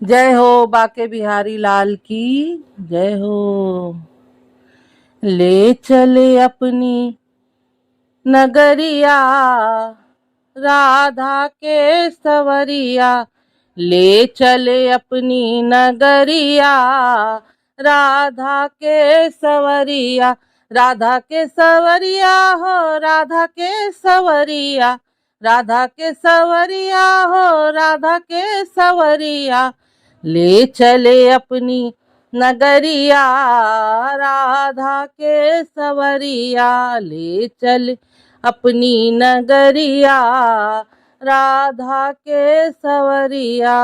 जय हो बाके बिहारी लाल की जय हो। ले चले अपनी नगरिया राधा के सवरिया, ले चले अपनी नगरिया राधा के सवरिया। राधा के सवरिया हो राधा के सवरिया, राधा के सवरिया हो राधा के सवरिया। ले चले अपनी नगरिया राधा के सवरिया, ले चले अपनी नगरिया राधा के सवरिया।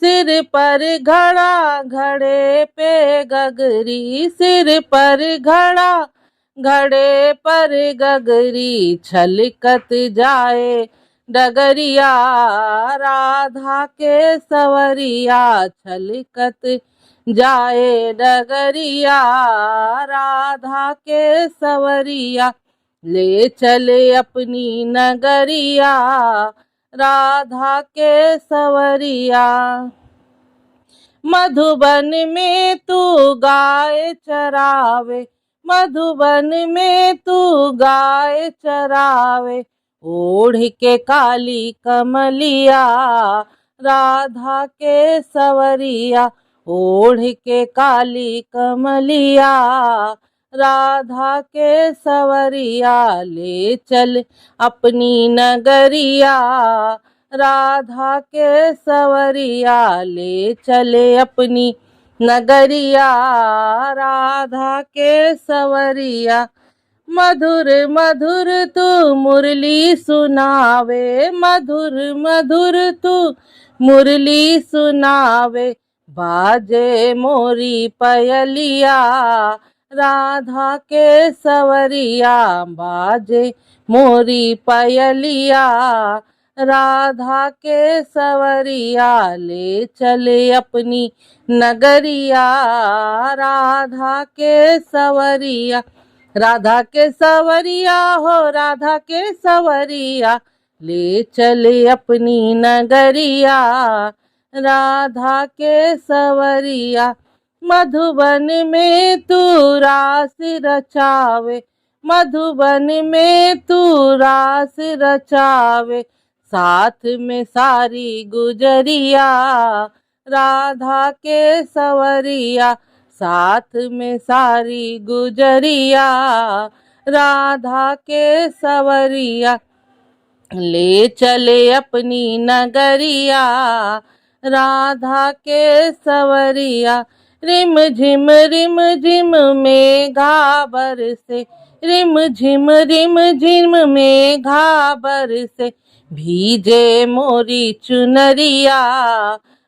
सिर पर घड़ा घड़े पे गगरी, सिर पर घड़ा घड़े पर गगरी, छलकत जाए डगरिया राधा के सवरिया, छलकत जाए डगरिया राधा के सवरिया। ले चले अपनी नगरिया राधा के सवरिया। मधुबन में तू गाय चरावे, मधुबन में तू गाय चरावे, ओढ़ के काली कमलिया राधा के सवरिया, ओढ़ के काली कमलिया राधा के सवरिया। ले चल अपनी नगरिया राधा के सवरिया, ले चले अपनी नगरिया राधा के सवरिया। मधुर मधुर तू मुरली सुनावे, मधुर मधुर तू मुरली सुनावे, बाजे मोरी पयलिया राधा के सवरिया, बाजे मोरी पयलिया राधा के सवरिया। ले चले अपनी नगरिया राधा के सवरिया, राधा के सवरिया हो राधा के सवरिया। ले चले अपनी नगरिया राधा के सवरिया। मधुबन में तू रास रचावे, मधुबन में तू रास रचावे, साथ में सारी गुजरिया राधा के सवरिया, साथ में सारी गुजरिया राधा के सवरिया। ले चले अपनी नगरिया राधा के सवरिया। रिम झिम मेघा बरसे, रिम झिम मेघा बरसे, भीजे मोरी चुनरिया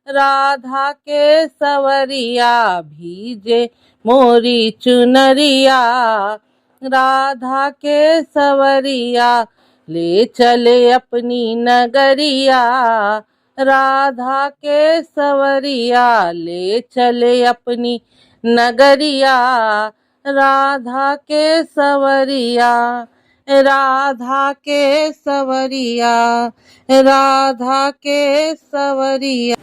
राधा के सवरिया, भीजे मोरी चुनरिया राधा के सवरिया। ले चले अपनी नगरिया राधा के सवरिया, ले चले अपनी नगरिया राधा के सवरिया, राधा के सवरिया, राधा के सवरिया।